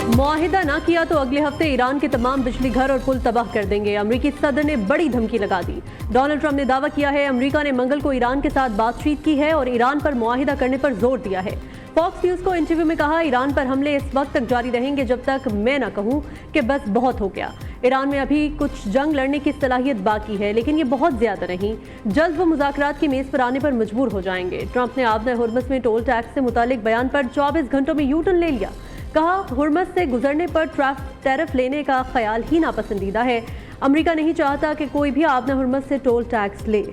मुआहिदा ना किया तो अगले हफ्ते ईरान के तमाम बिजली घर और पुल तबाह कर देंगे। अमेरिकी सदर ने बड़ी धमकी लगा दी। डोनाल्ड ट्रंप ने दावा किया है अमेरिका ने मंगल को ईरान के साथ बातचीत की है और ईरान पर मुआहिदा करने पर जोर दिया है। फॉक्स न्यूज को इंटरव्यू में कहा, ईरान पर हमले इस वक्त तक जारी रहेंगे जब तक मैं ना कहूं कि बस बहुत हो गया। ईरान में अभी कुछ जंग लड़ने की सलाहियत बाकी है, लेकिन ये बहुत ज्यादा नहीं। जल्द वो मुज़ाकरात की मेज पर आने पर मजबूर हो जाएंगे। ट्रंप ने आबना हुर्मुज़ में टोल टैक्स से मुतालिक बयान पर 24 घंटों में यू टर्न ले लिया। कहा, हुर्मुज़ से गुजरने पर टैरिफ लेने का ख्याल ही नापसंदीदा है। अमेरिका नहीं चाहता कि कोई भी आबना हुर्मुज़ से टोल टैक्स ले।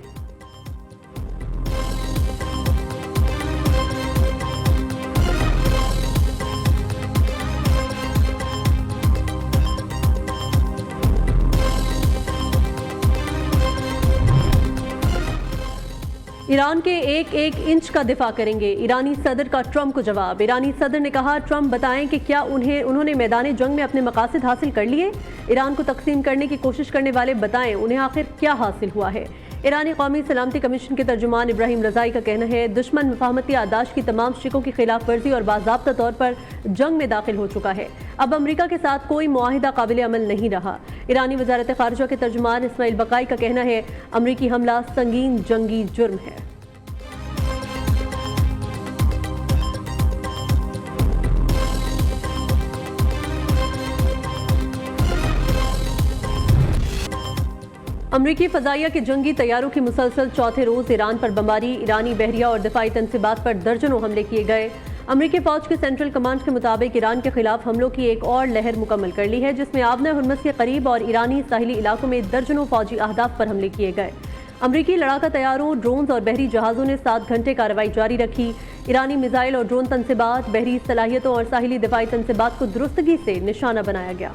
ईरान के एक एक इंच का दिफा करेंगे। ईरानी सदर का ट्रंप को जवाब। ईरानी सदर ने कहा, ट्रंप बताएं कि क्या उन्होंने मैदान जंग में अपने मकासद हासिल कर लिए। ईरान को तकसीम करने की कोशिश करने वाले बताएं उन्हें आखिर क्या हासिल हुआ है। ईरानी कौमी सलामती कमीशन के तर्जुमान इब्राहिम रजाई का कहना है, दुश्मन मुफाहमती आदाश की तमाम शिकों की खिलाफ वर्जी और बाज़ाब्ता तौर पर जंग में दाखिल हो चुका है। अब अमेरिका के साथ कोई मुआहिदा काबिल अमल नहीं रहा। ईरानी वजारत खारजा के तर्जुमान इस्माइल बकाई का कहना है, अमरीकी हमला संगीन जंगी जुर्म है। अमरीकी फजाइया के जंगी तैयारों की मुसलसल चौथे रोज ईरान पर बमबारी। ईरानी बहरिया और दिफाई तनसीबात पर दर्जनों हमले किए गए। अमरीकी फौज के सेंट्रल कमांड के मुताबिक ईरान के खिलाफ हमलों की एक और लहर मुकम्मल कर ली है, जिसमें आबना हुर्मुज़ के करीब और ईरानी साहिली इलाकों में दर्जनों फौजी अहदाफ पर हमले किए गए। अमरीकी लड़ाका तैयारों, ड्रोन और बहरी जहाज़ों ने 7 घंटे कार्रवाई जारी रखी। ईरानी मिसाइल और ड्रोन तनसीबात, बहरी सलाहियतों और साहिली दिफाई तनसीबात को दुरुस्तगी से निशाना बनाया गया।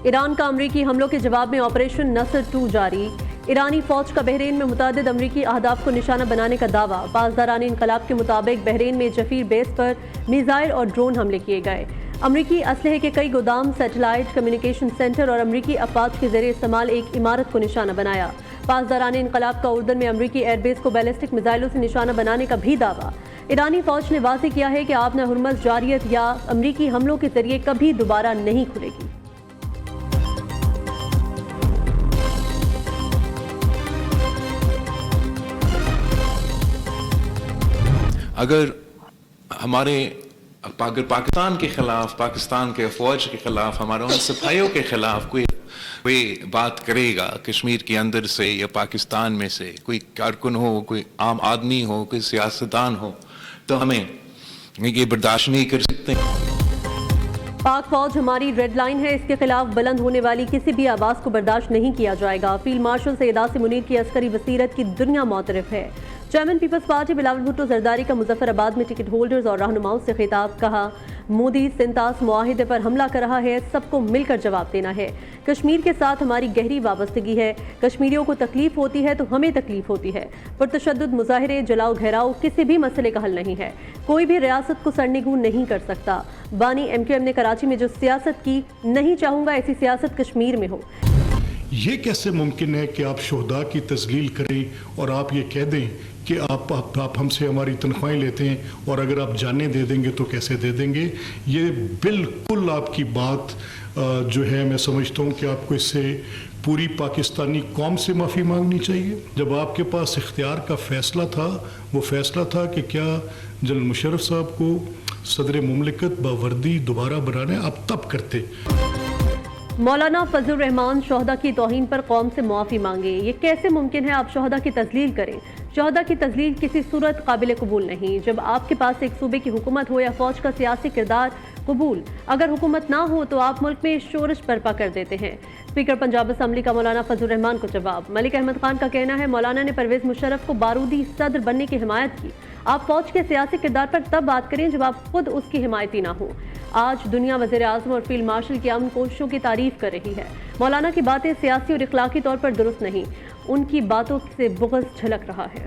ईरान का अमरीकी हमलों के जवाब में ऑपरेशन नसर 2 जारी। ईरानी फौज का बहरीन में मुतअद्दिद अमरीकी अहदाफ को निशाना बनाने का दावा। पासदारान इनकलाब के मुताबिक बहरीन में जफीर बेस पर मिसाइल और ड्रोन हमले किए गए। अमरीकी असलहे के कई गोदाम, सैटेलाइट कम्युनिकेशन सेंटर और अमरीकी अफवाज के जरिए इस्तेमाल एक इमारत को निशाना बनाया। पासदारान इनकलाब का उर्दन में अमरीकी एयरबेस को बैलिस्टिक मिसाइलों से निशाना बनाने का भी दावा। ईरानी फौज ने वाज़ेह किया है कि आबना हुर्मुज़ जारियत या अमरीकी हमलों के जरिए कभी दोबारा नहीं खुलेगी। अगर पाकिस्तान के खिलाफ, पाकिस्तान के फौज के खिलाफ, हमारे उन सिपाहियों के खिलाफ कोई बात करेगा कश्मीर के अंदर से या पाकिस्तान में से, कोई कारकुन हो, कोई आम आदमी हो, कोई सियासतदान हो, तो हमें ये बर्दाश्त नहीं कर सकते। पाक फौज हमारी रेड लाइन है, इसके खिलाफ बुलंद होने वाली किसी भी आवाज़ को बर्दाश्त नहीं किया जाएगा। फील्ड मार्शल सैयद आसिम मुनीर की अस्करी बसीरत की दुनिया मोतरफ है। चेयरमैन पीपल्स पार्टी बिलावल भुट्टो जरदारी का मुजफ्फराबाद में टिकट होल्डर्स और रहनुमाओं से खिताब। कहा, मोदी सिंतास मुआहिदे पर हमला कर रहा है, सबको मिलकर जवाब देना है। कश्मीर के साथ हमारी गहरी वाबस्तगी है। कश्मीरियों को तकलीफ होती है तो हमें तकलीफ होती है। पुरतशद्दुद मुजाहिरे, जलाओ घेराव किसी भी मसले का हल नहीं है। कोई भी रियासत को सरनिगू नहीं कर सकता। बानी MQM ने कराची में जो सियासत की, नहीं चाहूंगा ऐसी सियासत कश्मीर में हो। ये कैसे मुमकिन है कि आप शोहदा की तजलील करें और आप ये कह दें कि आप हमसे हमारी तनख्वाहें लेते हैं और अगर आप जाने दे देंगे तो कैसे दे देंगे। ये बिल्कुल आपकी बात जो है, मैं समझता हूँ कि आपको इससे पूरी पाकिस्तानी कौम से माफ़ी मांगनी चाहिए। जब आपके पास इख्तियार का फ़ैसला था, वो फ़ैसला था कि क्या जनरल मुशर्रफ साहब को सदर मुमलिकत बावर्दी दोबारा बनाना, आप तब करते। मौलाना फजलुर रहमान शोहदा की तौहीन पर कौम से मुआफ़ी मांगे। ये कैसे मुमकिन है आप शोहदा की तजलील करें। शोहदा की तजलील किसी सूरत काबिल कबूल नहीं। जब आपके पास एक सूबे की हुकूमत हो या फौज का सियासी किरदार कबूल, अगर हुकूमत ना हो तो आप मुल्क में शोरश बर्पा कर देते हैं। स्पीकर पंजाब असम्बली का मौलाना फजलुर रहमान को जवाब। मलिक अहमद खान का कहना है, मौलाना ने परवेज मुशर्रफ को बारूदी सदर बनने की हिमायत की। आप फौज के सियासी किरदार पर तब बात करें जब आप खुद उसकी हिमायती ना हो। आज दुनिया वज़ीर आज़म और फील्ड मार्शल की अमन कोशिशों की तारीफ कर रही है। मौलाना की बातें सियासी और इखलाकी तौर पर दुरुस्त नहीं, उनकी बातों से बुग़्ज़ झलक रहा है।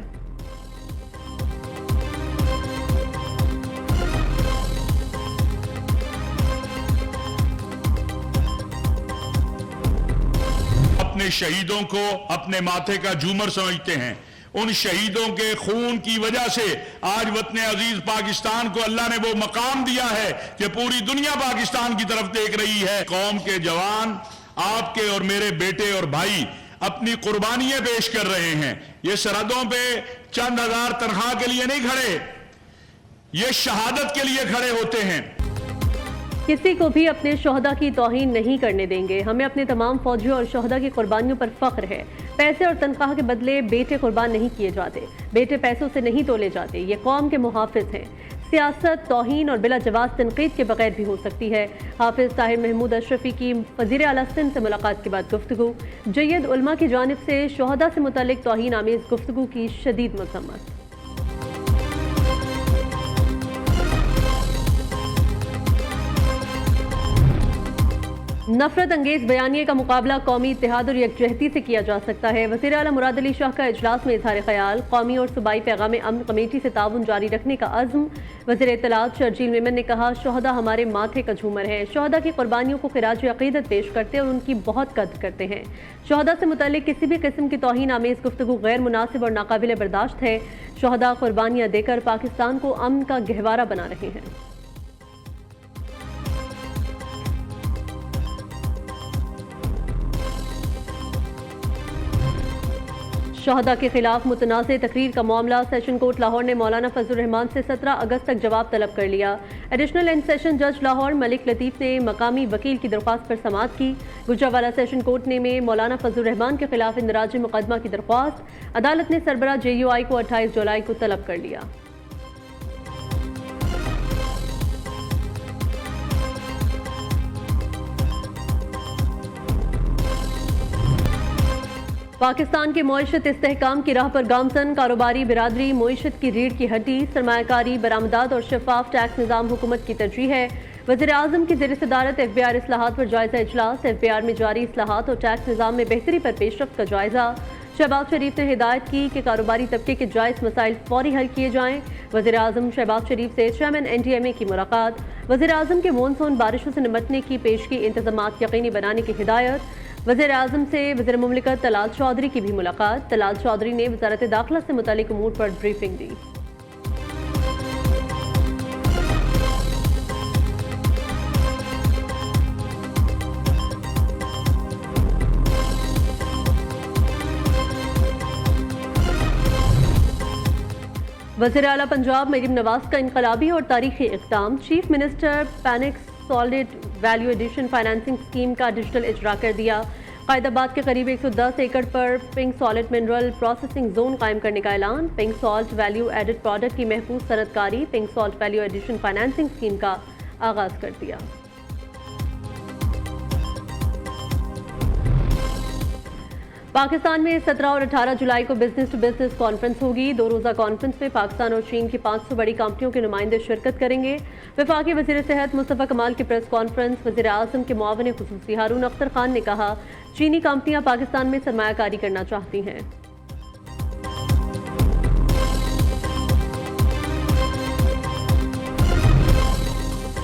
अपने शहीदों को अपने माथे का झूमर समझते हैं। उन शहीदों के खून की वजह से आज वतन अजीज पाकिस्तान को अल्लाह ने वो मकाम दिया है कि पूरी दुनिया पाकिस्तान की तरफ देख रही है। कौम के जवान, आपके और मेरे बेटे और भाई अपनी कुर्बानियां पेश कर रहे हैं। ये सरहदों पे चंद हजार तनख्वाह के लिए नहीं खड़े, ये शहादत के लिए खड़े होते हैं। किसी को भी अपने शोहदा की तौहीन नहीं करने देंगे। हमें अपने तमाम फौजियों और शोहदा की कुर्बानियों पर फख्र है। पैसे और तनख्वाह के बदले बेटे कुर्बान नहीं किए जाते, बेटे पैसों से नहीं तोले जाते। ये कौम के मुहाफिज हैं। सियासत तौहीन और बिला जवाब तनकीद के बगैर भी हो सकती है। हाफिज ताहिर महमूद अशरफी की वज़ीर आला सिंध से मुलाकात के बाद गुफ्तगू। जय्यद उलमा की जानिब से शोहदा से मुतल्लिक तौहीन आमेज गुफ्तगू की शदीद मज़म्मत। नफरत अंगेज बयानिए का मुकाबला कौमी इत्तेहाद और यकजहती से किया जा सकता है। वज़ीर आला मुराद अली शाह का इजलास में इज़हार ख्याल। कौमी और सूबाई पैगाम अमन कमेटी से ताउन जारी रखने का अज़्म। वज़ीर इत्तलात शर्जील मेमन ने कहा, शोहदा हमारे माथे का झूमर है। शोहदा की कुर्बानियों को खिराज अक़ीदत पेश करते और उनकी बहुत कद्र करते हैं। शोहदा से मुतल्लिक किसी भी किस्म की तौहीन आमेज गुफ्तगू गैर मुनासिब और नाकाबिल बर्दाश्त है। शोहदा कुर्बानियाँ देकर पाकिस्तान को अमन का गहवारा बना रहे हैं। शोहदा के खिलाफ मुतनाज़ तकरीर का मामला। सेशन कोर्ट लाहौर ने मौलाना फजल रहमान से 17 अगस्त तक जवाब तलब कर लिया। एडिशनल एंड सेशन जज लाहौर मलिक लतीफ़ ने मकामी वकील की दरख्वास्त पर समाअत की। गुजरावाला सेशन कोर्ट ने में मौलाना फजल रहमान के खिलाफ इंदराज मुकदमा की दरख्वास्त। अदालत ने सरबरा JUI को 28 जुलाई को तलब कर लिया। पाकिस्तान की मईशत इस्तेहकाम की राह पर गामजन। कारोबारी बिरादरी मईशत की रीढ़ की हड्डी। सरमायाकारी, बरामदात और शफाफ टैक्स निज़ाम हुकूमत की तरजीह है। वज़ीर आज़म की ज़ेर सदारत FBR इस्लाहात पर जायज़ा इजलास। FBR में जारी इस्लाहात और टैक्स निज़ाम में बेहतरी पर पेशरफ्त का जायज़ा। शहबाज शरीफ ने हिदायत की कि कारोबारी तबके के जायज़ मसाइल फौरी हल किए जाएँ। वज़ीर आज़म शहबाज शरीफ से चेयरमैन NDMA की मुलाकात। वज़ीर आज़म के मानसून बारिशों से निपटने की पेशगी इंतज़ामात यकीनी बनाने की हिदायत। वज़ीर आज़म से वज़ीर मुमलिकत तलाल चौधरी की भी मुलाकात। तलाल चौधरी ने वज़ारत दाखिला से मुतालिक उमूर पर ब्रीफिंग दी। वज़ीर आला पंजाब मरीम नवाज का इनकलाबी और तारीखी इक़दाम। Chief minister pink salt value addition financing scheme का डिजिटल इजरा कर दिया। कायदाबाद के करीब 110 एकड़ पर pink salt mineral processing zone कायम करने का ऐलान। Pink salt value added product की महफूज सनतकारी। Pink salt value addition financing scheme का आगाज कर दिया। पाकिस्तान में 17 और 18 जुलाई को बिजनेस टू बिजनेस कॉन्फ्रेंस होगी। 2 रोज़ा कॉन्फ्रेंस में पाकिस्तान और चीन की 500 बड़ी कंपनियों के नुमाइंदे शिरकत करेंगे। वफाकी वज़ीर सेहत मुस्तफ़ा कमाल की प्रेस कॉन्फ्रेंस। वज़ीर आज़म के मुआविन खुसूसी हारून अख्तर खान ने कहा, चीनी कंपनियां पाकिस्तान में सरमायाकारी करना चाहती हैं।